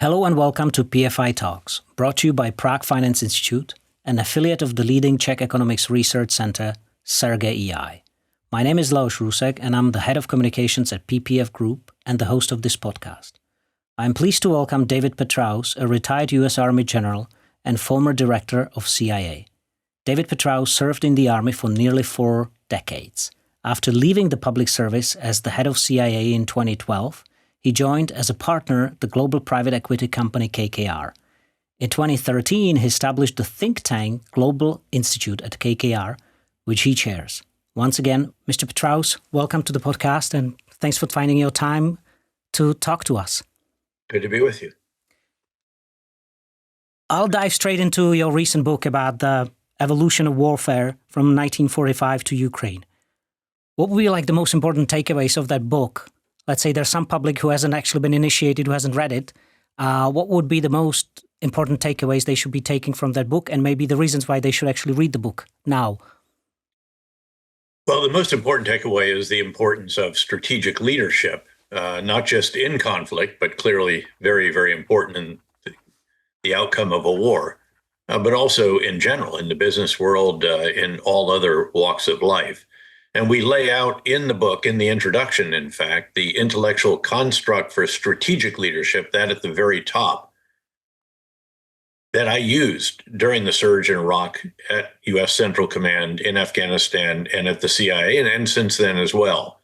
Hello and welcome to PFI Talks, brought to you by Prague Finance Institute, an affiliate of the leading Czech economics research center, SERGE-EI. My name is Leoš Rusek and I'm the head of communications at PPF Group and the host of this podcast. I am pleased to welcome David Petraeus, a retired U.S. Army general and former director of CIA. David Petraeus served in the Army for nearly 4 decades. After leaving the public service as the head of CIA in 2012, he joined as a partner the global private equity company KKR. In 2013, he established the think tank Global Institute at KKR, which he chairs. Once again, Mr. Petraeus, welcome to the podcast and thanks for finding your time to talk to us. Good to be with you. I'll dive straight into your recent book about the evolution of warfare from 1945 to Ukraine. What would be like the most important takeaways of that book? Let's say there's some public who hasn't actually been initiated, who hasn't read it. What would be the most important takeaways they should be taking from that book and maybe the reasons why they should actually read the book now? Well, the most important takeaway is the importance of strategic leadership, not just in conflict, but clearly very, very important in the outcome of a war, but also in general, in the business world, in all other walks of life. And we lay out in the book, in the introduction, in fact, the intellectual construct for strategic leadership, that at the very top, that I used during the surge in Iraq at U.S. Central Command, in Afghanistan, and at the CIA, and since then as well.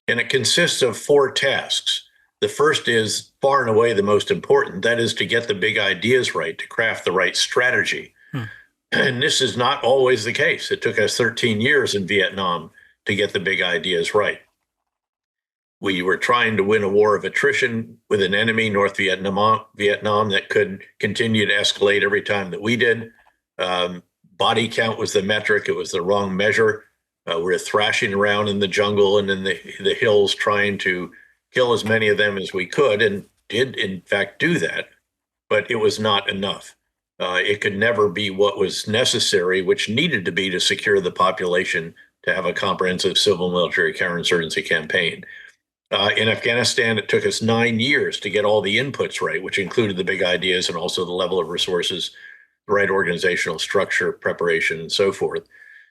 And it consists of 4 tasks. The first is far and away the most important, that is to get the big ideas right, to craft the right strategy. And this is not always the case. It took us 13 years in Vietnam to get the big ideas right. We were trying to win a war of attrition with an enemy, North Vietnam, that could continue to escalate every time that we did. Body count was the metric. It was the wrong measure. We were thrashing around in the jungle and in the hills trying to kill as many of them as we could, and did in fact do that, but it was not enough. It could never be what was necessary, which needed to be to secure the population to have a comprehensive civil military counterinsurgency campaign. In Afghanistan, it took us 9 years to get all the inputs right, which included the big ideas and also the level of resources, the right organizational structure, preparation, and so forth.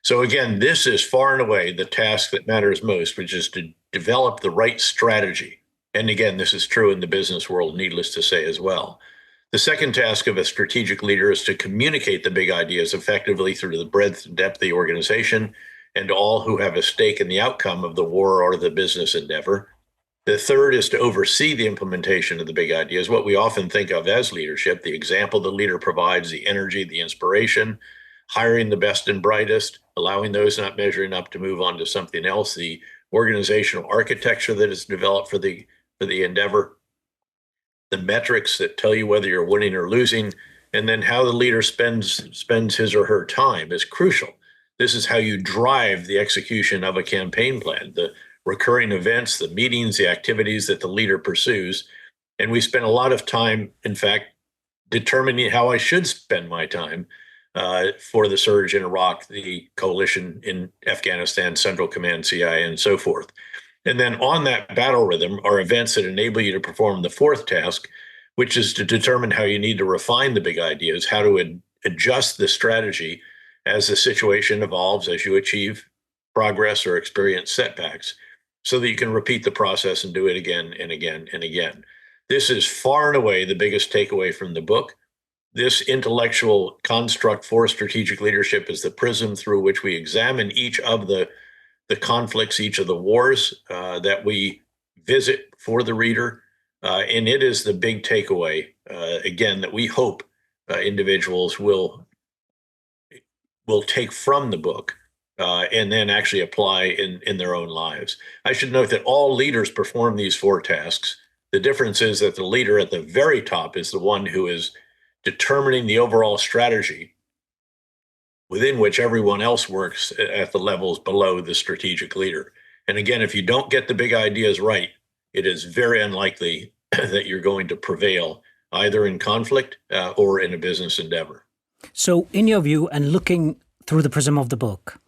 So again, this is far and away the task that matters most, which is to develop the right strategy. And again, this is true in the business world, needless to say as well. The second task of a strategic leader is to communicate the big ideas effectively through the breadth and depth of the organization and to all who have a stake in the outcome of the war or the business endeavor. The third is to oversee the implementation of the big ideas, what we often think of as leadership, the example the leader provides, the energy, the inspiration, hiring the best and brightest, allowing those not measuring up to move on to something else, the organizational architecture that is developed for the endeavor, the metrics that tell you whether you're winning or losing, and then how the leader spends his or her time is crucial. This is how you drive the execution of a campaign plan, the recurring events, the meetings, the activities that the leader pursues. And we spent a lot of time, in fact, determining how I should spend my time for the surge in Iraq, the coalition in Afghanistan, Central Command, CIA, and so forth. And then on that battle rhythm are events that enable you to perform the fourth task, which is to determine how you need to refine the big ideas, how to adjust the strategy as the situation evolves, as you achieve progress or experience setbacks, so that you can repeat the process and do it again and again and again. This is far and away the biggest takeaway from the book. This intellectual construct for strategic leadership is the prism through which we examine each of the conflicts, each of the wars that we visit for the reader. And it is the big takeaway, again, that we hope individuals will take from the book and then actually apply in their own lives. I should note that all leaders perform these 4 tasks. The difference is that the leader at the very top is the one who is determining the overall strategy within which everyone else works at the levels below the strategic leader. And again, if you don't get the big ideas right, it is very unlikely that you're going to prevail either in conflict or in a business endeavor. So in your view, and looking through the prism of the book,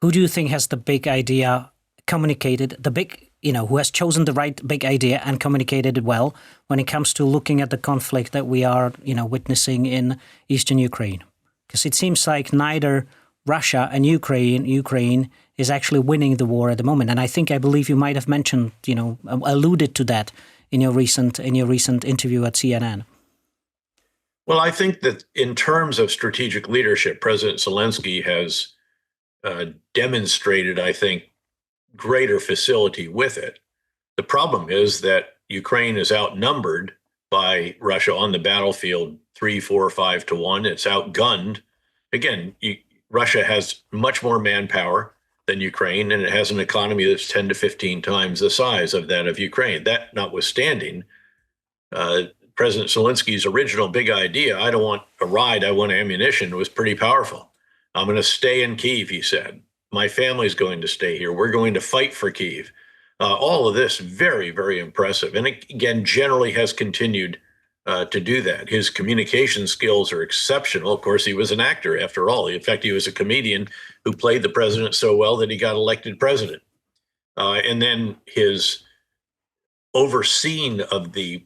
who do you think has the big idea communicated, the big who has chosen the right big idea and communicated it well when it comes to looking at the conflict that we are, witnessing in eastern Ukraine? Because it seems like neither Russia and Ukraine is actually winning the war at the moment. And I believe you might have mentioned, alluded to that in your recent interview at CNN. Well, I think that in terms of strategic leadership, President Zelensky has demonstrated, I think, greater facility with it. The problem is that Ukraine is outnumbered by Russia on the battlefield 3, 4, 5 to 1. It's outgunned. Again, Russia has much more manpower than Ukraine, and it has an economy that's 10 to 15 times the size of that of Ukraine. That notwithstanding, President Zelensky's original big idea, I don't want a ride, I want ammunition, was pretty powerful. I'm going to stay in Kyiv, he said. My family's going to stay here. We're going to fight for Kyiv. All of this very, very impressive. And again, generally has continued to do that. His communication skills are exceptional. Of course, he was an actor after all. In fact, he was a comedian who played the president so well that he got elected president. And then his overseeing of the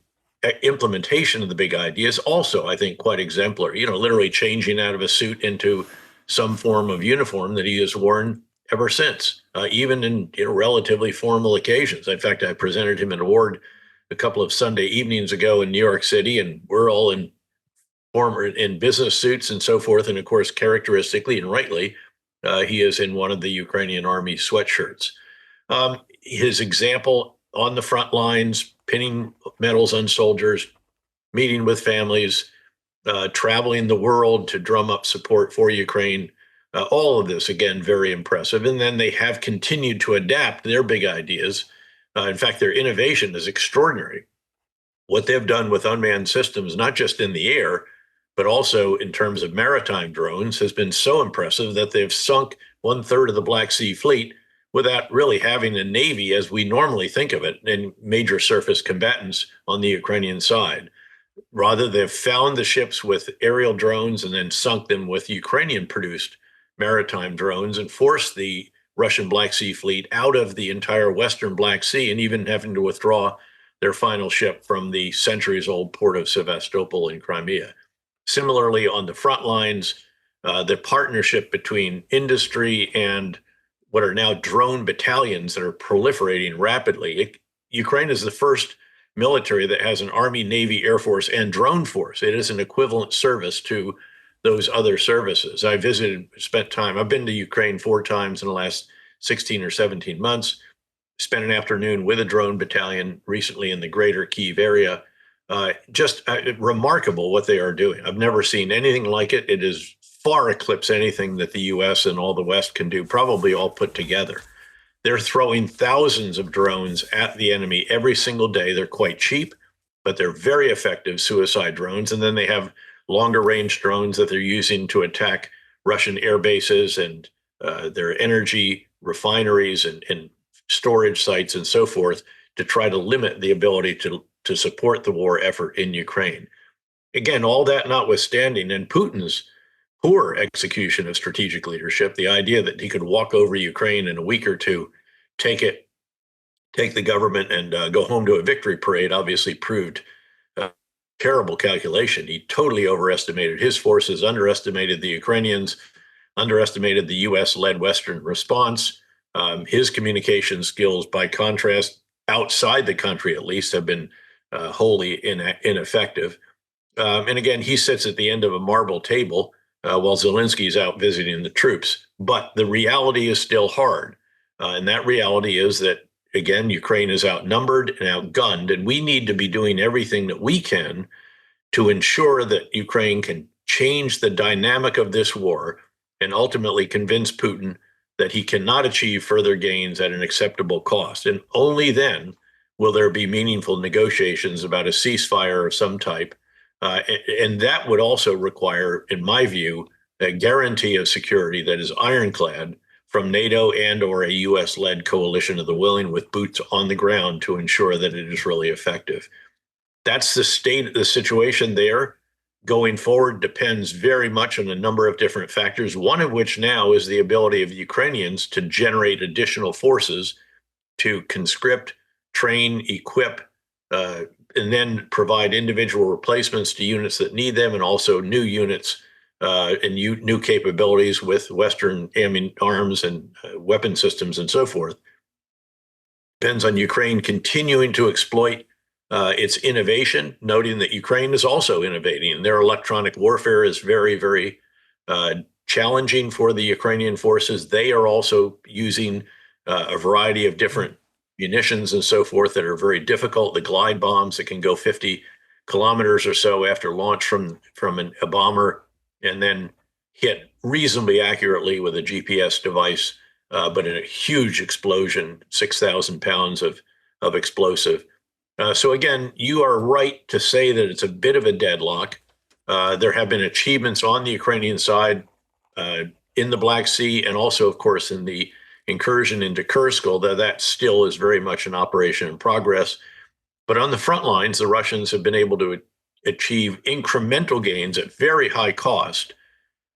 implementation of the big ideas also, I think, quite exemplary. Literally changing out of a suit into some form of uniform that he has worn ever since, even in relatively formal occasions. In fact, I presented him an award a couple of Sunday evenings ago in New York City, and we're all in business suits and so forth. And of course, characteristically and rightly, he is in one of the Ukrainian army sweatshirts. His example on the front lines, pinning medals on soldiers, meeting with families, traveling the world to drum up support for Ukraine. All of this, again, very impressive. And then they have continued to adapt their big ideas. In fact, their innovation is extraordinary. What they've done with unmanned systems, not just in the air, but also in terms of maritime drones, has been so impressive that they've sunk 1/3 of the Black Sea Fleet without really having a navy as we normally think of it in major surface combatants on the Ukrainian side. Rather, they've found the ships with aerial drones and then sunk them with Ukrainian-produced maritime drones and forced the Russian Black Sea Fleet out of the entire Western Black Sea, and even having to withdraw their final ship from the centuries-old port of Sevastopol in Crimea. Similarly, on the front lines, the partnership between industry and what are now drone battalions that are proliferating rapidly. Ukraine is the first military that has an Army, Navy, Air Force, and drone force. It is an equivalent service to those other services. I've been to Ukraine 4 times in the last 16 or 17 months, spent an afternoon with a drone battalion recently in the greater Kyiv area. Just remarkable what they are doing. I've never seen anything like it. It is far eclipse anything that the US and all the West can do, probably all put together. They're throwing thousands of drones at the enemy every single day. They're quite cheap, but they're very effective suicide drones. And then they have longer range drones that they're using to attack Russian air bases and their energy refineries and storage sites and so forth to try to limit the ability to support the war effort in Ukraine. Again, all that notwithstanding, and Putin's poor execution of strategic leadership, the idea that he could walk over Ukraine in a week or two, take the government and go home to a victory parade, obviously proved a terrible calculation. He totally overestimated his forces, underestimated the Ukrainians, underestimated the US-led Western response. His communication skills, by contrast, outside the country at least, have been wholly ineffective. And again, he sits at the end of a marble table while Zelensky's out visiting the troops. But the reality is still hard. And that reality is that, again, Ukraine is outnumbered and outgunned, and we need to be doing everything that we can to ensure that Ukraine can change the dynamic of this war and ultimately convince Putin that he cannot achieve further gains at an acceptable cost. And only then will there be meaningful negotiations about a ceasefire of some type. And that would also require, in my view, a guarantee of security that is ironclad from NATO and or a US-led coalition of the willing with boots on the ground to ensure that it is really effective. That's the situation there. Going forward depends very much on a number of different factors, one of which now is the ability of Ukrainians to generate additional forces to conscript, train, equip, and then provide individual replacements to units that need them, and also new units and new capabilities with Western arms and weapon systems and so forth. Depends on Ukraine continuing to exploit its innovation, noting that Ukraine is also innovating. Their electronic warfare is very, very challenging for the Ukrainian forces. They are also using a variety of different munitions and so forth that are very difficult. The glide bombs that can go 50 kilometers or so after launch from a bomber and then hit reasonably accurately with a GPS device, but in a huge explosion, 6,000 pounds of explosive. So again, you are right to say that it's a bit of a deadlock. There have been achievements on the Ukrainian side in the Black Sea, and also, of course, in the incursion into Kursk, although that still is very much an operation in progress. But on the front lines, the Russians have been able to achieve incremental gains at very high cost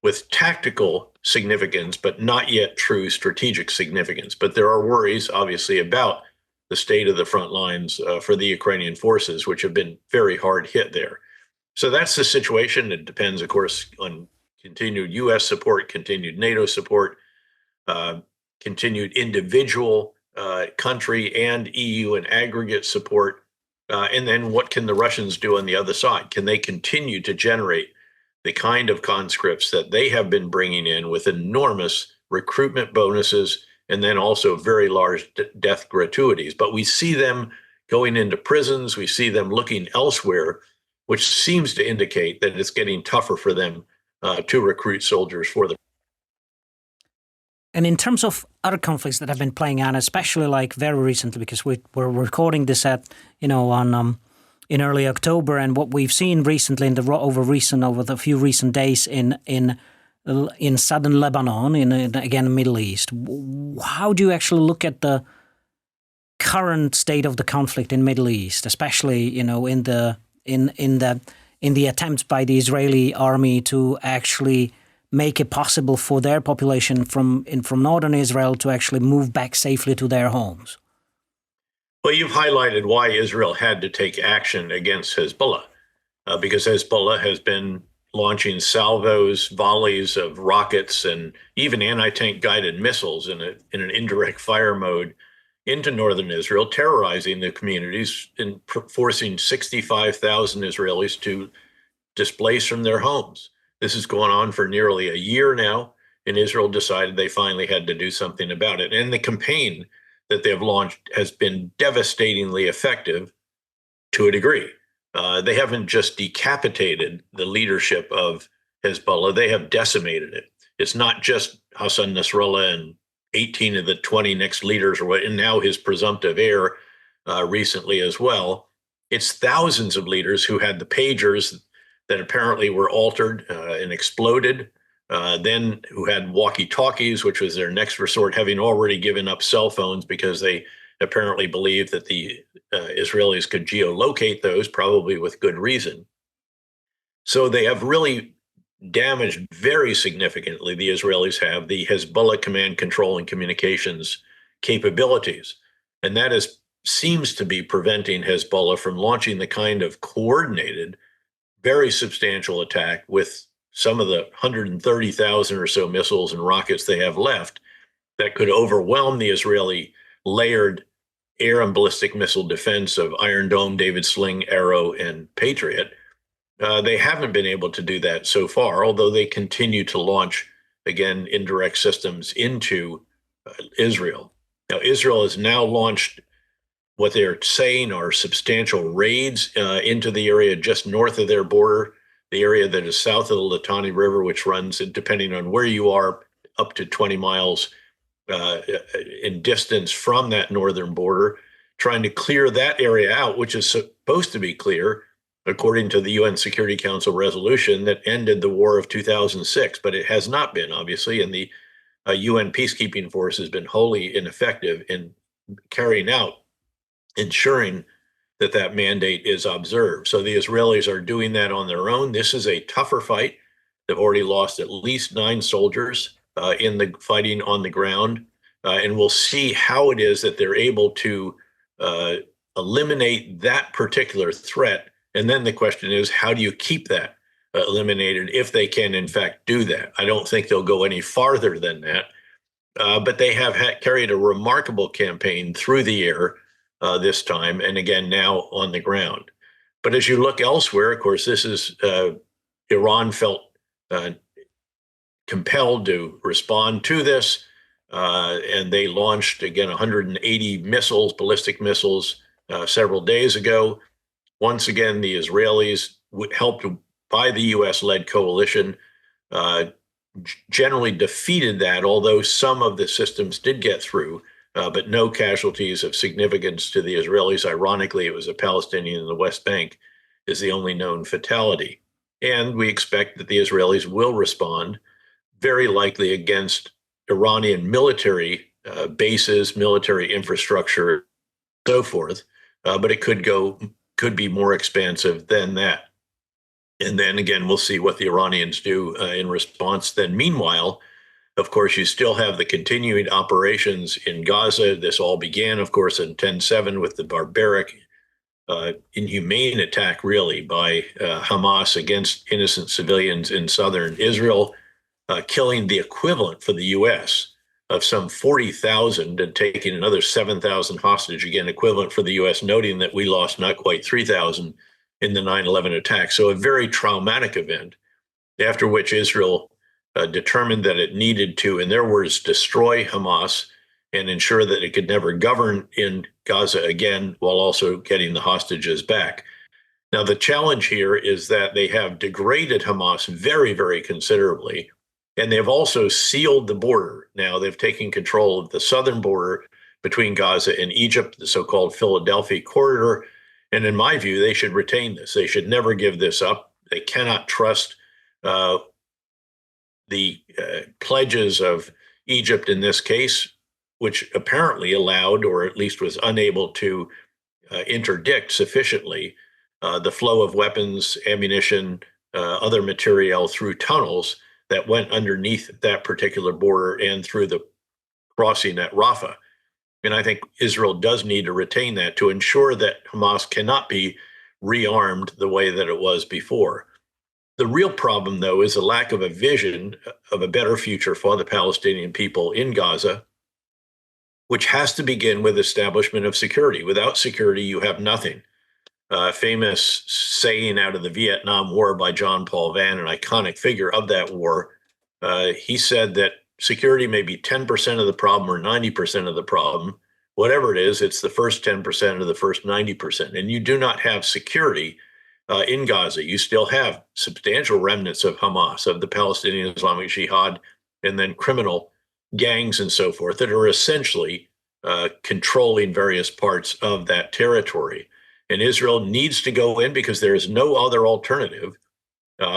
with tactical significance, but not yet true strategic significance. But there are worries, obviously, about the state of the front lines for the Ukrainian forces, which have been very hard hit there. So that's the situation. It depends, of course, on continued U.S. support, continued NATO support, continued individual country and EU and aggregate support. And then what can the Russians do on the other side? Can they continue to generate the kind of conscripts that they have been bringing in with enormous recruitment bonuses and then also very large death gratuities? But we see them going into prisons. We see them looking elsewhere, which seems to indicate that it's getting tougher for them to recruit soldiers for the. And in terms of other conflicts that have been playing out, especially like very recently, because we're recording this at on in early October, and what we've seen recently over the few recent days in southern Lebanon, in Middle East. How do you actually look at the current state of the conflict in Middle East, especially in the attempts by the Israeli army to actually make it possible for their population from northern Israel to actually move back safely to their homes? Well, you've highlighted why Israel had to take action against Hezbollah, because Hezbollah has been launching salvos, volleys of rockets, and even anti-tank guided missiles in an indirect fire mode into northern Israel, terrorizing the communities and forcing 65,000 Israelis to displace from their homes. This is going on for nearly a year now, and Israel decided they finally had to do something about it. And the campaign that they've launched has been devastatingly effective to a degree. They haven't just decapitated the leadership of Hezbollah, they have decimated it. It's not just Hassan Nasrallah and 18 of the 20 next leaders, and now his presumptive heir recently as well. It's thousands of leaders who had the pagers that apparently were altered and exploded, then who had walkie-talkies, which was their next resort, having already given up cell phones because they apparently believed that the Israelis could geolocate those, probably with good reason. So they have really damaged very significantly, the Israelis have, the Hezbollah command, control, and communications capabilities. And that seems to be preventing Hezbollah from launching the kind of coordinated, very substantial attack with some of the 130,000 or so missiles and rockets they have left that could overwhelm the Israeli layered air and ballistic missile defense of Iron Dome, David Sling, Arrow, and Patriot. They haven't been able to do that so far, although they continue to launch, again, indirect systems into Israel. Now, Israel has now launched what they're saying are substantial raids into the area just north of their border, the area that is south of the Litani River, which runs, depending on where you are, up to 20 miles in distance from that northern border, trying to clear that area out, which is supposed to be clear, according to the UN Security Council resolution that ended the war of 2006. But it has not been, obviously, and the UN peacekeeping force has been wholly ineffective in carrying out, ensuring that that mandate is observed. So the Israelis are doing that on their own. This is a tougher fight. They've already lost at least 9 soldiers in the fighting on the ground. and we'll see how it is that they're able to eliminate that particular threat. And then the question is, how do you keep that eliminated if they can, in fact, do that? I don't think they'll go any farther than that. But they have carried a remarkable campaign through the air this time, and again, now on the ground. But as you look elsewhere, of course, this is Iran felt compelled to respond to this, and they launched, again, 180 missiles, ballistic missiles, several days ago. Once again, the Israelis, helped by the U.S.-led coalition, generally defeated that, although some of the systems did get through, but no casualties of significance to the Israelis. Ironically, it was a Palestinian in the West Bank is the only known fatality. And we expect that the Israelis will respond, very likely against Iranian military bases, military infrastructure, so forth. But it could be more expansive than that. And then again, we'll see what the Iranians do in response. Then meanwhile, of course, you still have the continuing operations in Gaza. This all began, of course, in 10/7 with the barbaric, inhumane attack, really, by Hamas against innocent civilians in southern Israel, killing the equivalent for the U.S. of some 40,000 and taking another 7,000 hostage, again, equivalent for the U.S., noting that we lost not quite 3,000 in the 9/11 attack. So a very traumatic event, after which Israel determined that it needed to, in their words, destroy Hamas and ensure that it could never govern in Gaza again, while also getting the hostages back. Now, the challenge here is that they have degraded Hamas very, very considerably, and they've also sealed the border. Now, they've taken control of the southern border between Gaza and Egypt, the so-called Philadelphia corridor. And in my view, they should retain this. They should never give this up. They cannot trust the pledges of Egypt in this case, which apparently allowed, or at least was unable to interdict sufficiently, the flow of weapons, ammunition, other material through tunnels that went underneath that particular border and through the crossing at Rafah. And I think Israel does need to retain that to ensure that Hamas cannot be rearmed the way that it was before. The real problem, though, is a lack of a vision of a better future for the Palestinian people in Gaza, which has to begin with establishment of security. Without security, you have nothing. Famous saying out of the Vietnam War by John Paul Vann, an iconic figure of that war. He said that security may be 10% of the problem or 90% of the problem. Whatever it is, it's the first 10% or the first 90%. And you do not have security in Gaza. You still have substantial remnants of Hamas, of the Palestinian Islamic Jihad, and then criminal gangs and so forth that are essentially controlling various parts of that territory. And Israel needs to go in because there is no other alternative.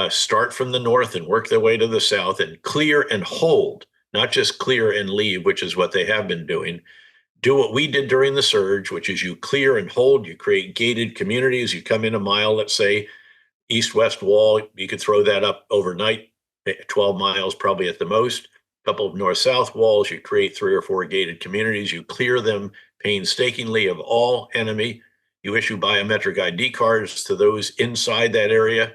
Start from the north and work their way to the south and clear and hold, not just clear and leave, which is what they have been doing. Do what we did during the surge, which is you clear and hold, you create gated communities, you come in a mile, let's say, east-west wall, you could throw that up overnight, 12 miles probably at the most, a couple of north-south walls, you create 3 or 4 gated communities, you clear them painstakingly of all enemy, you issue biometric ID cards to those inside that area,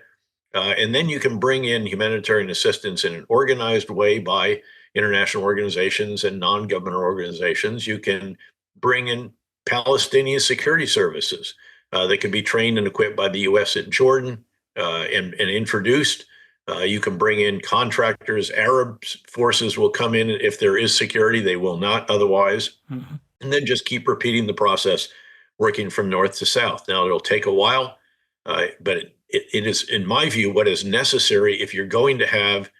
and then you can bring in humanitarian assistance in an organized way by international organizations and non-governmental organizations. You can bring in Palestinian security services that can be trained and equipped by the U.S. in Jordan and introduced. You can bring in contractors. Arab forces will come in if there is security. They will not otherwise. Mm-hmm. And then just keep repeating the process, working from north to south. Now, it'll take a while, but it is, in my view, what is necessary if you're going to have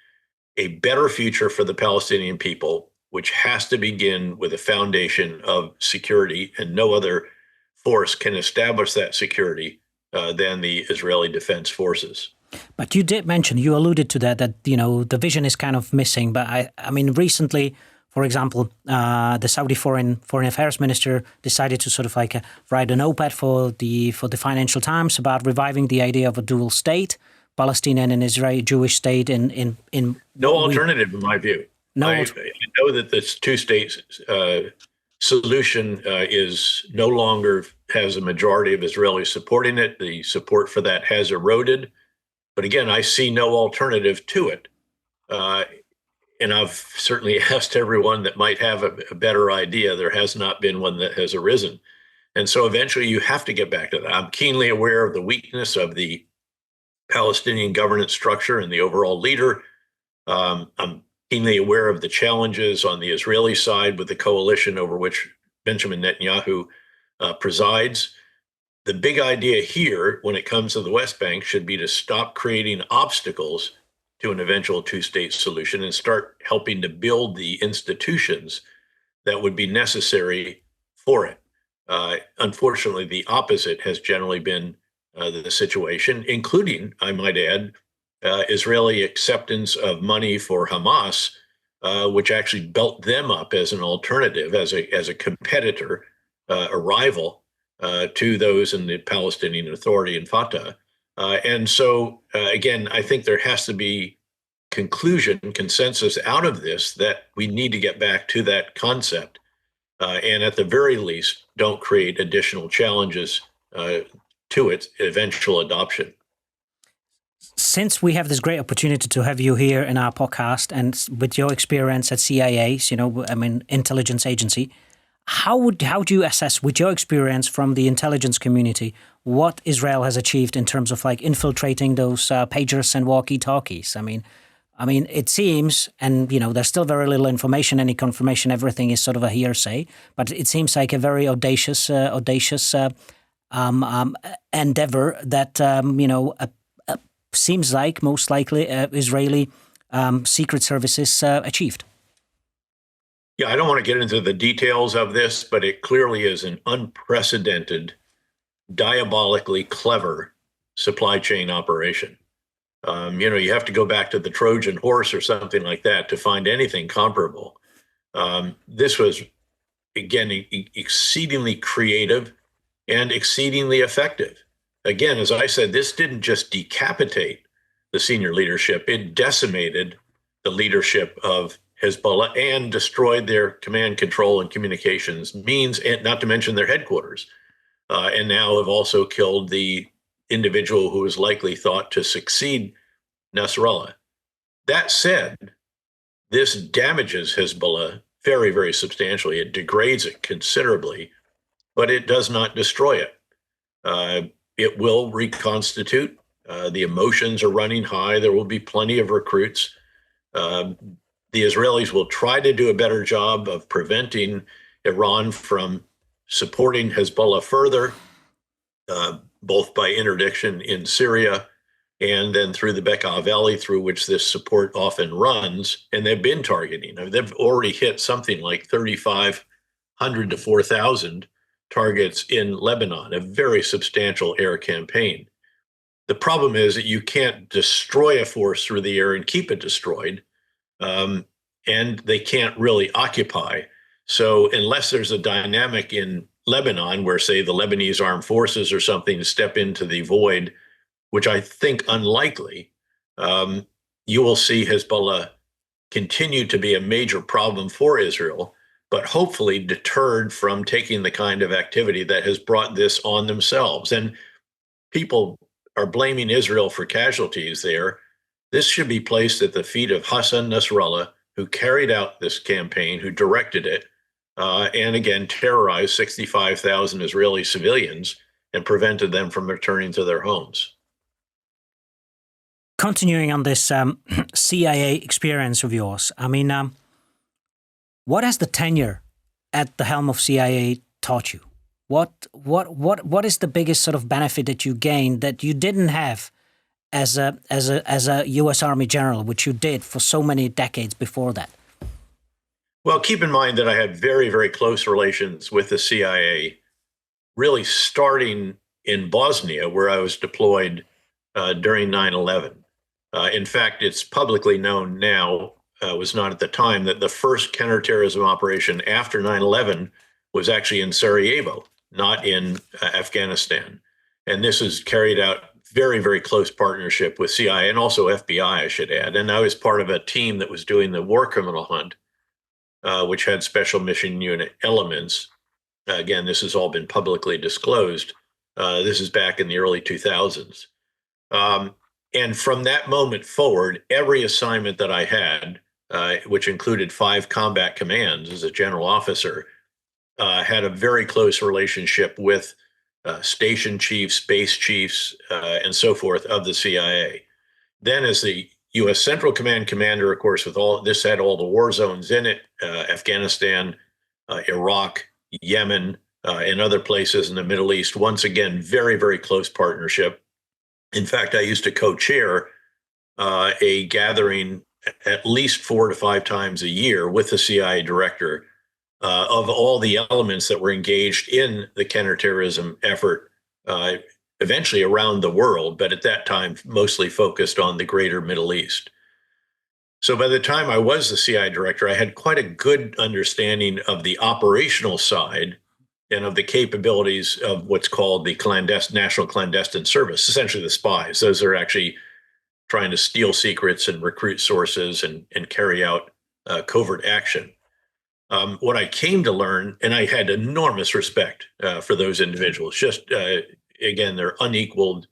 a better future for the Palestinian people, which has to begin with a foundation of security, and no other force can establish that security than the Israeli Defense Forces. But you did mention, you alluded to that the vision is kind of missing. But I mean, recently, for example, the Saudi foreign affairs minister decided to sort of write an op-ed for the Financial Times about reviving the idea of a dual state, Palestinian and Israeli Jewish state in no alternative in my view. No. I know that this two-state solution is no longer has a majority of Israelis supporting it. The support for that has eroded. But again, I see no alternative to it. And I've certainly asked everyone that might have a better idea. There has not been one that has arisen. And so eventually you have to get back to that. I'm keenly aware of the weakness of the Palestinian governance structure and the overall leader. I'm keenly aware of the challenges on the Israeli side with the coalition over which Benjamin Netanyahu presides. The big idea here, when it comes to the West Bank, should be to stop creating obstacles to an eventual two-state solution and start helping to build the institutions that would be necessary for it. Unfortunately, the opposite has generally been the situation, including, I might add, Israeli acceptance of money for Hamas, which actually built them up as an alternative, as a competitor, a rival to those in the Palestinian Authority and Fatah. And so, again, I think there has to be consensus out of this that we need to get back to that concept. And at the very least, don't create additional challenges to its eventual adoption. Since we have this great opportunity to have you here in our podcast, and with your experience at CIA, intelligence agency, how do you assess, with your experience from the intelligence community, what Israel has achieved in terms of infiltrating those pagers and walkie-talkies? I mean, it seems, and there's still very little information, any confirmation, everything is sort of a hearsay, but it seems like a very audacious endeavor that seems like most likely Israeli secret services achieved. Yeah, I don't want to get into the details of this, but it clearly is an unprecedented, diabolically clever supply chain operation. You have to go back to the Trojan horse or something like that to find anything comparable. This was, again, exceedingly creative and exceedingly effective. Again, as I said, this didn't just decapitate the senior leadership, it decimated the leadership of Hezbollah and destroyed their command, control, and communications means, and not to mention their headquarters. And now have also killed the individual who is likely thought to succeed Nasrallah. That said, this damages Hezbollah very, very substantially. It degrades it considerably, but it does not destroy it. It will reconstitute. The emotions are running high. There will be plenty of recruits. The Israelis will try to do a better job of preventing Iran from supporting Hezbollah further, both by interdiction in Syria and then through the Bekaa Valley, through which this support often runs. And they've been targeting. They've already hit something like 3,500 to 4,000 targets in Lebanon, a very substantial air campaign. The problem is that you can't destroy a force through the air and keep it destroyed. And they can't really occupy. So unless there's a dynamic in Lebanon where, say, the Lebanese armed forces or something step into the void, which I think unlikely, you will see Hezbollah continue to be a major problem for Israel, but hopefully deterred from taking the kind of activity that has brought this on themselves. And people are blaming Israel for casualties there. This should be placed at the feet of Hassan Nasrallah, who carried out this campaign, who directed it, and again, terrorized 65,000 Israeli civilians and prevented them from returning to their homes. Continuing on this CIA experience of yours, what has the tenure at the helm of CIA taught you? What is the biggest sort of benefit that you gained that you didn't have as a U.S. Army general, which you did for so many decades before that? Well, keep in mind that I had very, very close relations with the CIA, really starting in Bosnia, where I was deployed during 9/11. In fact, it's publicly known now, was not at the time, that the first counterterrorism operation after 9/11 was actually in Sarajevo, not in Afghanistan. And this is carried out very, very close partnership with CIA and also FBI, I should add. And I was part of a team that was doing the war criminal hunt, which had special mission unit elements. Again, this has all been publicly disclosed. This is back in the early 2000s. And from that moment forward, every assignment that I had, which included 5 combat commands as a general officer, had a very close relationship with station chiefs, base chiefs, and so forth of the CIA. Then, as the U.S. Central Command commander, of course, with all this had all the war zones in it: Afghanistan, Iraq, Yemen, and other places in the Middle East. Once again, very, very close partnership. In fact, I used to co-chair a gathering at least 4 to 5 times a year with the CIA director of all the elements that were engaged in the counterterrorism effort, eventually around the world, but at that time mostly focused on the greater Middle East. So by the time I was the CIA director, I had quite a good understanding of the operational side and of the capabilities of what's called the National Clandestine Service, essentially the spies. Those are actually trying to steal secrets and recruit sources and carry out covert action. What I came to learn, and I had enormous respect for those individuals, just again, they're unequaled,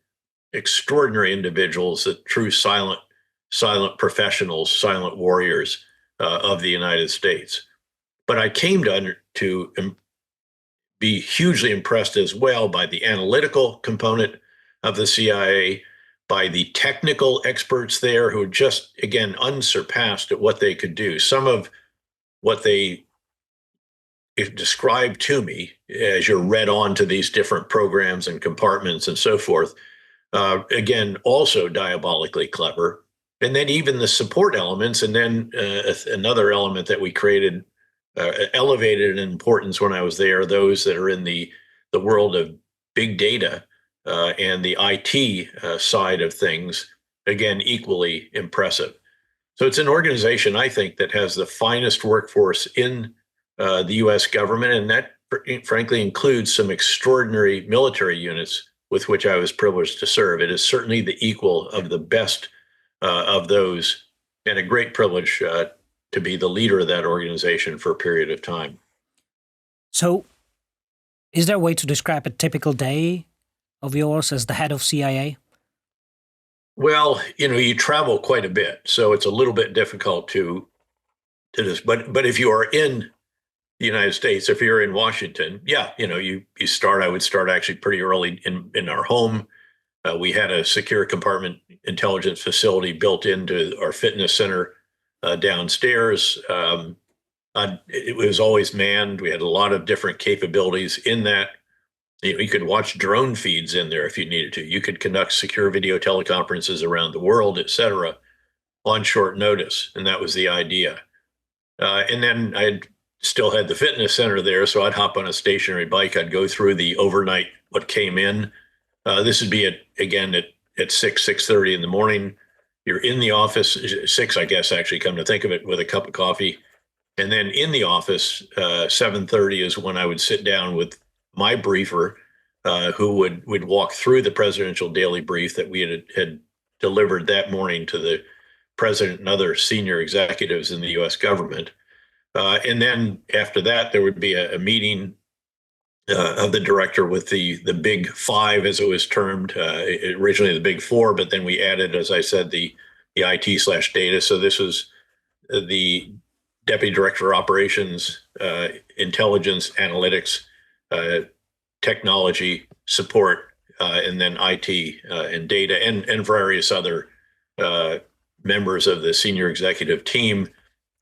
extraordinary individuals, the true silent professionals, silent warriors of the United States. But I came to be hugely impressed as well by the analytical component of the CIA, by the technical experts there who are just, again, unsurpassed at what they could do. Some of what they described to me as you're read on to these different programs and compartments and so forth, again, also diabolically clever. And then even the support elements, and then another element that we created, elevated in importance when I was there, those that are in the world of big data and the IT side of things, again, equally impressive. So it's an organization, I think, that has the finest workforce in the U.S. government, and that frankly includes some extraordinary military units with which I was privileged to serve. It is certainly the equal of the best of those, and a great privilege to be the leader of that organization for a period of time. So, is there a way to describe a typical day of yours as the head of CIA? Well, you travel quite a bit, so it's a little bit difficult to this. But if you are in the United States, if you're in Washington, yeah, you start. I would start actually pretty early in our home. We had a secure compartment intelligence facility built into our fitness center downstairs. It was always manned. We had a lot of different capabilities in that. You could watch drone feeds in there if you needed to. You could conduct secure video teleconferences around the world, et cetera, on short notice. And that was the idea. And then I still had the fitness center there. So I'd hop on a stationary bike. I'd go through the overnight, what came in. This would be at 6:30 in the morning. You're in the office, 6, I guess, actually, come to think of it, with a cup of coffee. And then in the office, 7:30 is when I would sit down with my briefer, who would walk through the presidential daily brief that we had delivered that morning to the president and other senior executives in the U.S. government. And then after that, there would be a meeting of the director with the big 5, as it was termed, originally the big 4, but then we added, as I said, the IT/data. So this was the deputy director of operations, intelligence, analytics, technology support, and then IT and data, and various other members of the senior executive team.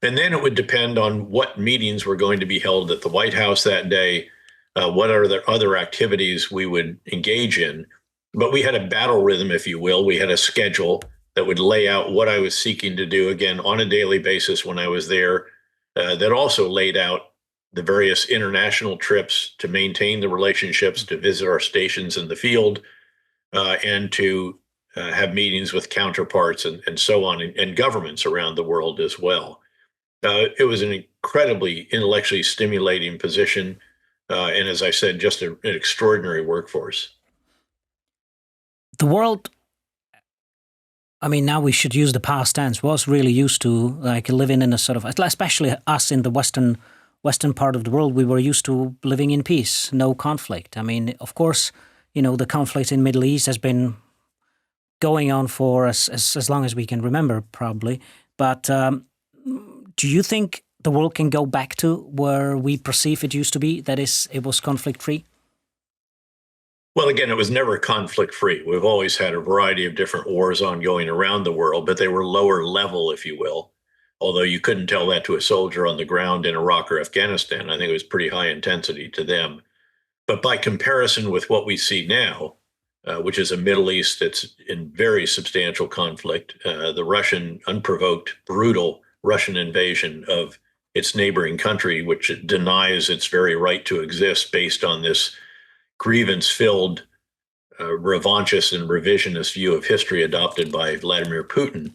And then it would depend on what meetings were going to be held at the White House that day, what are the other activities we would engage in. But we had a battle rhythm, if you will. We had a schedule that would lay out what I was seeking to do, again, on a daily basis when I was there, that also laid out the various international trips to maintain the relationships, to visit our stations in the field, and to have meetings with counterparts and so on, and governments around the world as well. It was an incredibly intellectually stimulating position, and as I said, just an extraordinary workforce. The world, I mean, now we should use the past tense, was really used to like living in a sort of, especially us in the Western part of the world, we were used to living in peace, no conflict. I mean, of course, the conflict in Middle East has been going on for as long as we can remember, probably. But do you think the world can go back to where we perceive it used to be? That is, it was conflict-free? Well, again, it was never conflict-free. We've always had a variety of different wars ongoing around the world, but they were lower level, if you will. Although you couldn't tell that to a soldier on the ground in Iraq or Afghanistan. I think it was pretty high intensity to them. But by comparison with what we see now, which is a Middle East that's in very substantial conflict, the Russian, unprovoked, brutal Russian invasion of its neighboring country, which denies its very right to exist based on this grievance-filled, revanchist and revisionist view of history adopted by Vladimir Putin.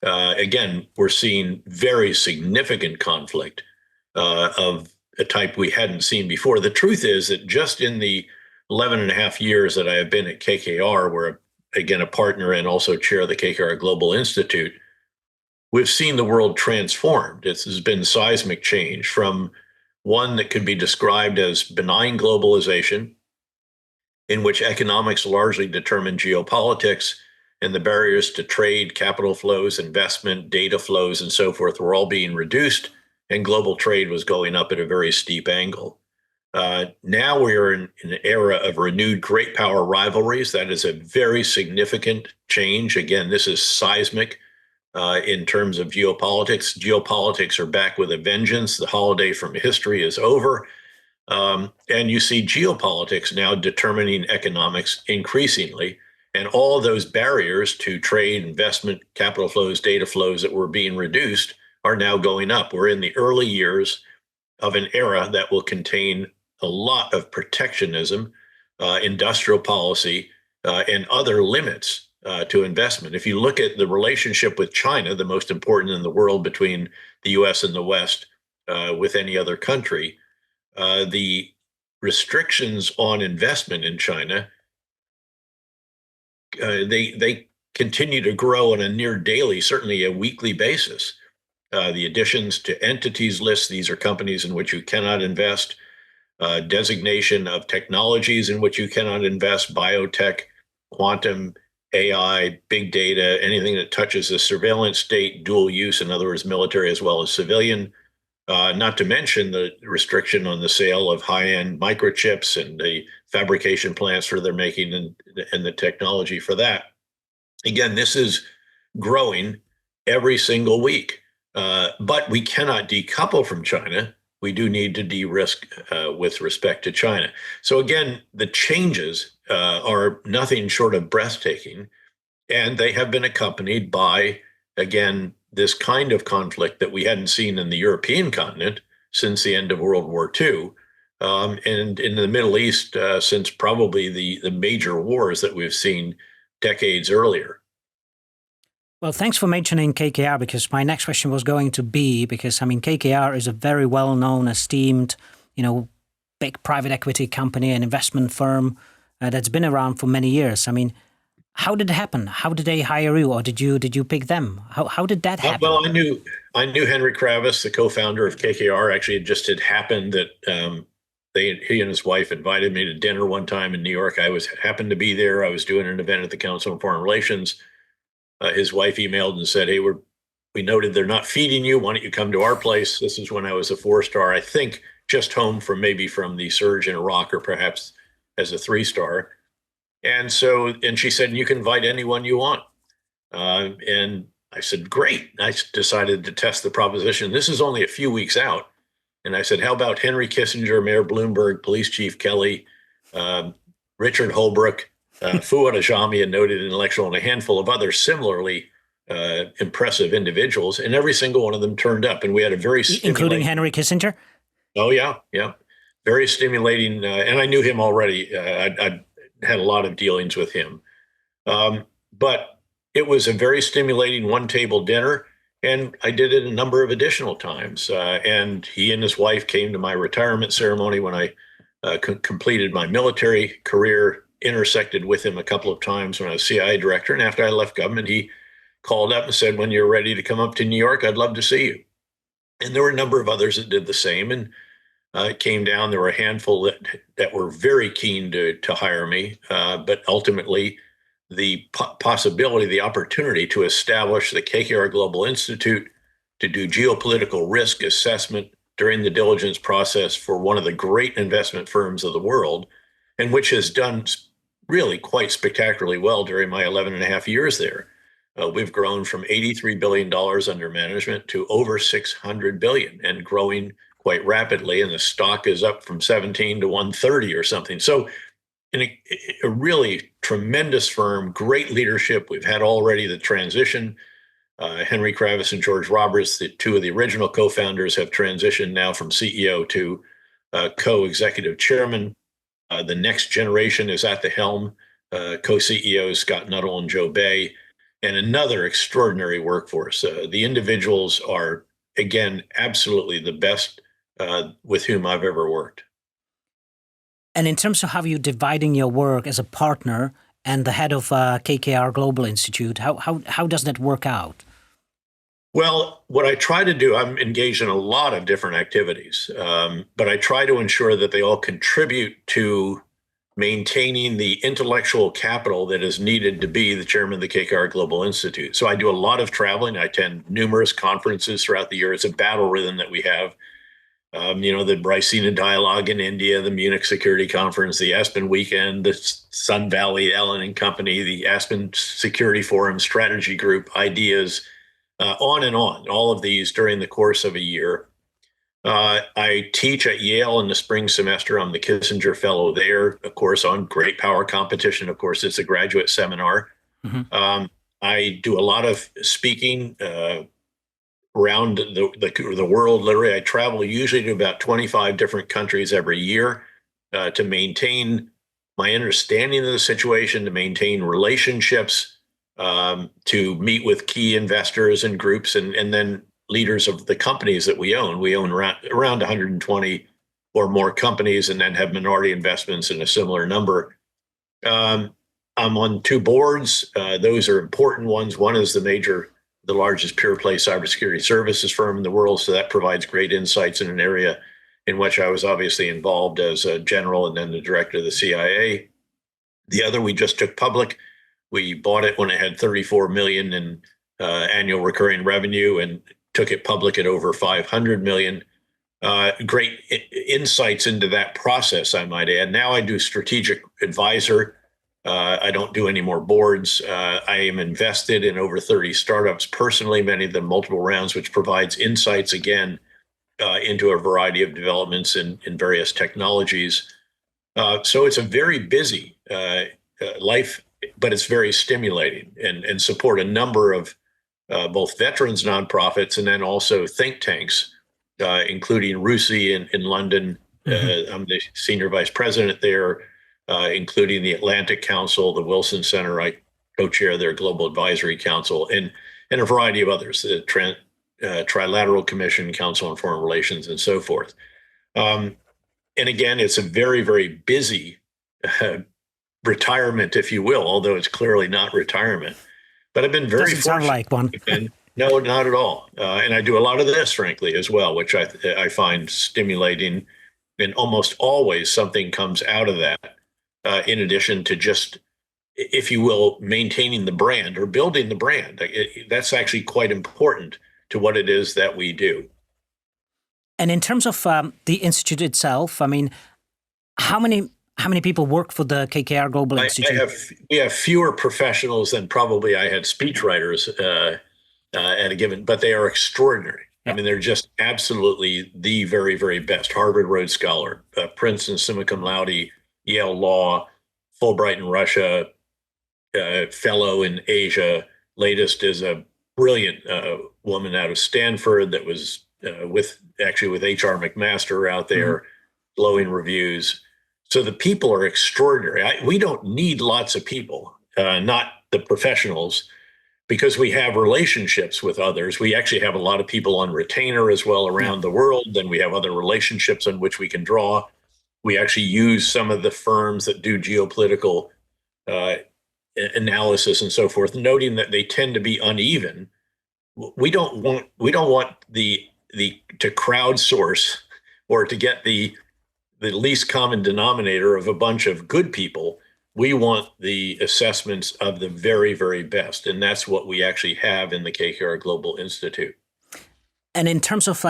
Again, we're seeing very significant conflict of a type we hadn't seen before. The truth is that just in the 11 and a half years that I have been at KKR, where, again, a partner and also chair of the KKR Global Institute, we've seen the world transformed. This has been seismic change from one that could be described as benign globalization, in which economics largely determine geopolitics, and the barriers to trade, capital flows, investment, data flows, and so forth were all being reduced, and global trade was going up at a very steep angle. Now we are in an era of renewed great power rivalries. That is a very significant change. Again, this is seismic in terms of geopolitics. Geopolitics are back with a vengeance. The holiday from history is over. And you see geopolitics now determining economics increasingly. And all those barriers to trade, investment, capital flows, data flows that were being reduced are now going up. We're in the early years of an era that will contain a lot of protectionism, industrial policy, and other limits to investment. If you look at the relationship with China, the most important in the world between the US and the West with any other country, the restrictions on investment in China, they continue to grow on a near daily, certainly a weekly basis. The additions to entities lists, these are companies in which you cannot invest, designation of technologies in which you cannot invest, biotech, quantum, AI, big data, anything that touches the surveillance state, dual use, in other words, military as well as civilian. Not to mention the restriction on the sale of high-end microchips and the fabrication plants for their making and the technology for that. Again, this is growing every single week, but we cannot decouple from China. We do need to de-risk with respect to China. So again, the changes are nothing short of breathtaking, and they have been accompanied by, again, this kind of conflict that we hadn't seen in the European continent since the end of World War II, and in the Middle East since probably the major wars that we've seen decades earlier. Well, thanks for mentioning KKR, because my next question was going to be, because, I mean, KKR is a very well-known, esteemed, big private equity company, an investment firm that's been around for many years. I mean, how did it happen? How did they hire you, or did you pick them? How did that happen? Well, I knew Henry Kravis, the co-founder of KKR. Actually, it just had happened that he and his wife invited me to dinner one time in New York. I happened to be there. I was doing an event at the Council on Foreign Relations. His wife emailed and said, "Hey, we noted they're not feeding you. Why don't you come to our place?" This is when I was a 4-star, I think, just home from the surge in Iraq, or perhaps as a 3-star. And she said, "You can invite anyone you want." And I said, "Great." I decided to test the proposition. This is only a few weeks out. And I said, "How about Henry Kissinger, Mayor Bloomberg, Police Chief Kelly, Richard Holbrooke, Fuad Ajami, a noted intellectual, and a handful of other similarly impressive individuals?" And every single one of them turned up. And we had a very including Henry Kissinger? Oh, yeah. Yeah. Very stimulating. And I knew him already. I'd had a lot of dealings with him. But it was a very stimulating one-table dinner. And I did it a number of additional times. And he and his wife came to my retirement ceremony when I completed my military career intersected with him a couple of times when I was CIA director. And after I left government, he called up and said, when you're ready to come up to New York, I'd love to see you. And there were a number of others that did the same. And it came down, there were a handful that were very keen to hire me. But ultimately, the possibility, the opportunity to establish the KKR Global Institute to do geopolitical risk assessment during the diligence process for one of the great investment firms of the world, and which has done really quite spectacularly well during my 11 and a half years there. We've grown from $83 billion under management to over $600 billion and growing quite rapidly. And the stock is up from 17 to 130 or something. So in a really tremendous firm, great leadership. We've had already the transition. Henry Kravis and George Roberts, the two of the original co-founders, have transitioned now from CEO to co-executive chairman. The next generation is at the helm, co-CEOs Scott Nuttall and Joe Bay, and another extraordinary workforce. The individuals are, again, absolutely the best with whom I've ever worked. And in terms of how you're dividing your work as a partner and the head of KKR Global Institute, how does that work out? Well, what I try to do, I'm engaged in a lot of different activities, but I try to ensure that they all contribute to maintaining the intellectual capital that is needed to be the chairman of the KKR Global Institute. So I do a lot of traveling. I attend numerous conferences throughout the year. It's a battle rhythm that we have. The Brycina Dialogue in India, the Munich Security Conference, the Aspen Weekend, the Sun Valley Ellen and Company, the Aspen Security Forum, Strategy Group, Ideas, on and on, all of these during the course of a year. I teach at Yale in the spring semester. I'm the Kissinger Fellow there, of course, on great power competition. Of course, it's a graduate seminar. Mm-hmm. I do a lot of speaking around the world. Literally, I travel usually to about 25 different countries every year to maintain my understanding of the situation, to maintain relationships, to meet with key investors and groups, and then leaders of the companies that we own. We own around 120 or more companies, and then have minority investments in a similar number. I'm on two boards. Those are important ones. One is the largest pure play cybersecurity services firm in the world. So that provides great insights in an area in which I was obviously involved as a general and then the director of the CIA. The other we just took public. We bought it when it had 34 million in annual recurring revenue and took it public at over 500 million. Great insights into that process, I might add. Now I do strategic advisor. I don't do any more boards. I am invested in over 30 startups personally, many of them multiple rounds, which provides insights again into a variety of developments in various technologies. So it's a very busy life, but it's very stimulating and support a number of both veterans nonprofits and then also think tanks, including RUSI in London. Mm-hmm. I'm the senior vice president there. Including the Atlantic Council, the Wilson Center. I co-chair their Global Advisory Council, and a variety of others, the Trilateral Commission, Council on Foreign Relations, and so forth. And again, it's a very, very busy retirement, if you will, although it's clearly not retirement. But I've been very fortunate. Doesn't sound like one. No, not at all. And I do a lot of this, frankly, as well, which I find stimulating, and almost always something comes out of that. In addition to just, if you will, maintaining the brand or building the brand. That's actually quite important to what it is that we do. And in terms of the institute itself, I mean, how many people work for the KKR Global Institute? We have fewer professionals than probably I had speechwriters at a given, but they are extraordinary. Yeah. I mean, they're just absolutely the very, very best. Harvard Rhodes Scholar, Princeton summa cum laude, Yale Law, Fulbright in Russia, fellow in Asia. Latest is a brilliant woman out of Stanford that was with H.R. McMaster out there, glowing reviews. So the people are extraordinary. We don't need lots of people, not the professionals, because we have relationships with others. We actually have a lot of people on retainer as well around the world. Then we have other relationships on which we can draw. we actually use some of the firms that do geopolitical analysis and so forth, noting that they tend to be uneven. We don't want the to crowdsource or to get the least common denominator of a bunch of good people. We want the assessments of the very, very best. And that's what we actually have in the KKR Global Institute. And in terms of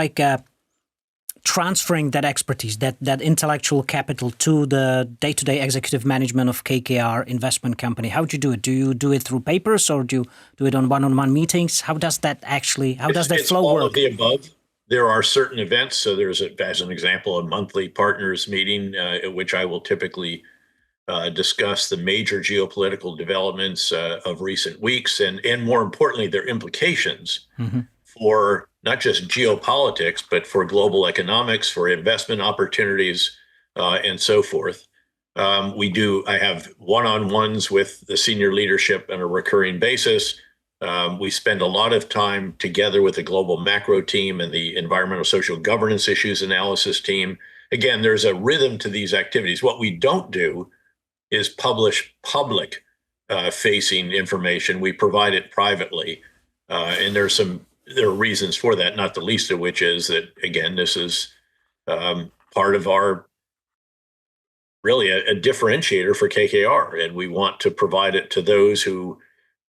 transferring that expertise, that intellectual capital to the day-to-day executive management of KKR investment company, how do you do it? Do you do it through papers or do you do it on one-on-one meetings? How does that flow all work? Of the above. There are certain events. So there's, as an example, a monthly partners meeting at which I will typically discuss the major geopolitical developments of recent weeks and more importantly, their implications for not just geopolitics, but for global economics, for investment opportunities, and so forth. I have one-on-ones with the senior leadership on a recurring basis. We spend a lot of time together with the global macro team and the environmental social governance issues analysis team. Again, there's a rhythm to these activities. What we don't do is publish public facing information. We provide it privately. And there are reasons for that, not the least of which is that, again, this is part of our really a differentiator for KKR. And we want to provide it to those who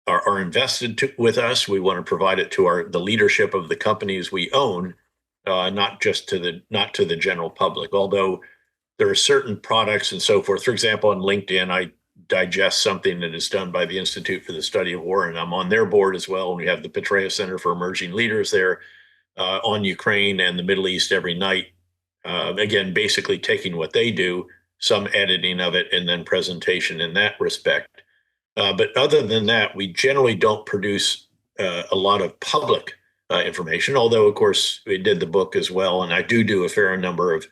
are invested with us. We want to provide it to the leadership of the companies we own, not to the general public. Although there are certain products and so forth. For example, on LinkedIn, I digest something that is done by the Institute for the Study of War, and I'm on their board as well. And we have the Petraeus Center for Emerging Leaders there on Ukraine and the Middle East every night. Again, basically taking what they do, some editing of it, and then presentation in that respect. But other than that, we generally don't produce a lot of public information, although, of course, we did the book as well. And I do a fair number of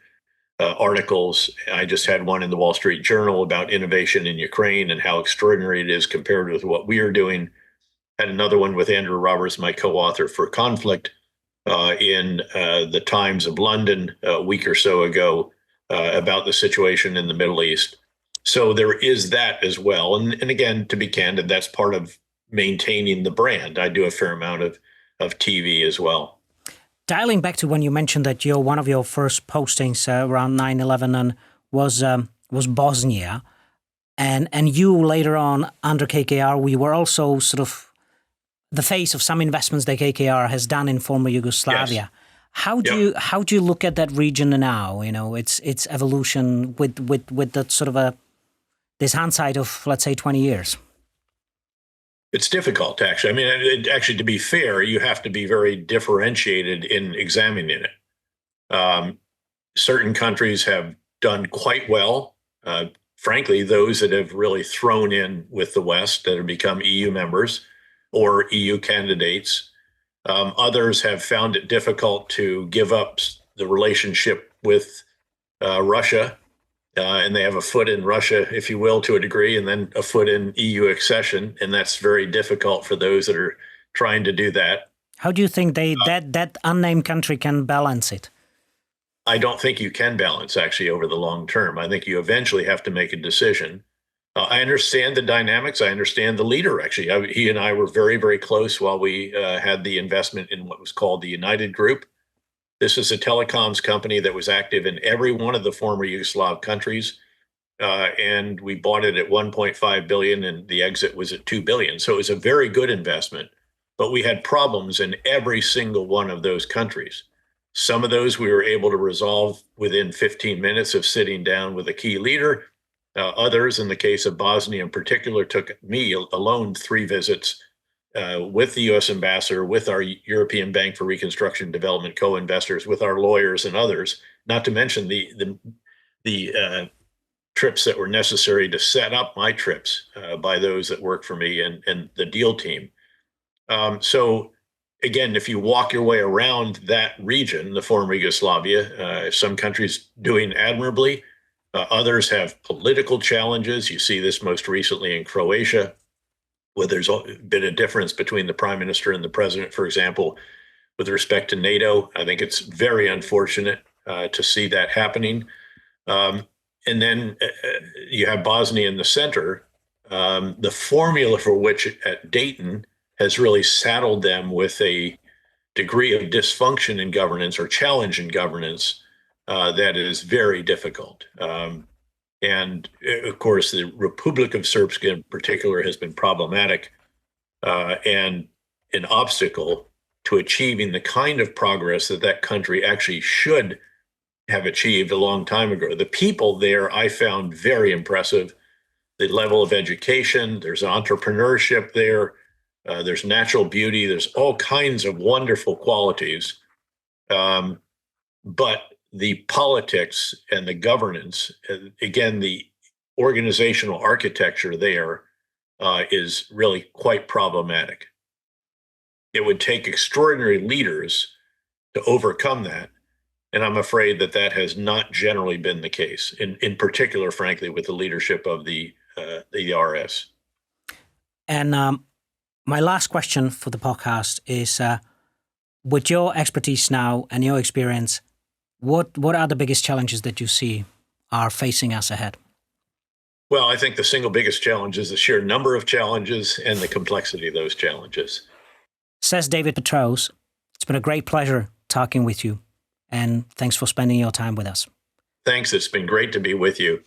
articles. I just had one in the Wall Street Journal about innovation in Ukraine and how extraordinary it is compared with what we are doing. Had another one with Andrew Roberts, my co-author for Conflict, in the Times of London a week or so ago about the situation in the Middle East. So there is that as well. And again, to be candid, that's part of maintaining the brand. I do a fair amount of TV as well. Dialing back to when you mentioned that one of your first postings around 9/11 and was Bosnia, and you later on under KKR, we were also sort of the face of some investments that KKR has done in former Yugoslavia. Yes. How do you look at that region now? You know, its evolution with that sort of this hindsight of, let's say, 20 years. It's difficult, actually. I mean, actually, to be fair, you have to be very differentiated in examining it. Certain countries have done quite well. Frankly, those that have really thrown in with the West that have become EU members or EU candidates. Others have found it difficult to give up the relationship with Russia. And they have a foot in Russia, if you will, to a degree, and then a foot in EU accession. And that's very difficult for those that are trying to do that. How do you think that unnamed country can balance it? I don't think you can balance, actually, over the long term. I think you eventually have to make a decision. I understand the dynamics. I understand the leader, actually. He and I were very, very close while we had the investment in what was called the United Group. This is a telecoms company that was active in every one of the former Yugoslav countries. And we bought it at 1.5 billion and the exit was at 2 billion. So it was a very good investment, but we had problems in every single one of those countries. Some of those we were able to resolve within 15 minutes of sitting down with a key leader. Others, in the case of Bosnia in particular, took me alone 3 visits with the U.S. ambassador, with our European Bank for Reconstruction and Development co-investors, with our lawyers and others, not to mention the trips that were necessary to set up my trips by those that work for me and the deal team. So again, if you walk your way around that region, the former Yugoslavia, some countries doing admirably, others have political challenges. You see this most recently in Croatia, where there's been a difference between the prime minister and the president, for example, with respect to NATO. I think it's very unfortunate to see that happening. and then you have Bosnia in the center. The formula for which at Dayton has really saddled them with a degree of dysfunction in governance or challenge in governance that is very difficult. And of course, the Republic of Srpska in particular has been problematic and an obstacle to achieving the kind of progress that that country actually should have achieved a long time ago. The people there I found very impressive. The level of education, there's entrepreneurship there, there's natural beauty, there's all kinds of wonderful qualities. But the politics and the governance, again, the organizational architecture there is really quite problematic. It would take extraordinary leaders to overcome that. And I'm afraid that that has not generally been the case, in particular, frankly, with the leadership of the RS. And my last question for the podcast is, with your expertise now and your experience, what are the biggest challenges that you see are facing us ahead? Well, I think the single biggest challenge is the sheer number of challenges and the complexity of those challenges. Says David Petraeus, it's been a great pleasure talking with you, and thanks for spending your time with us. Thanks. It's been great to be with you.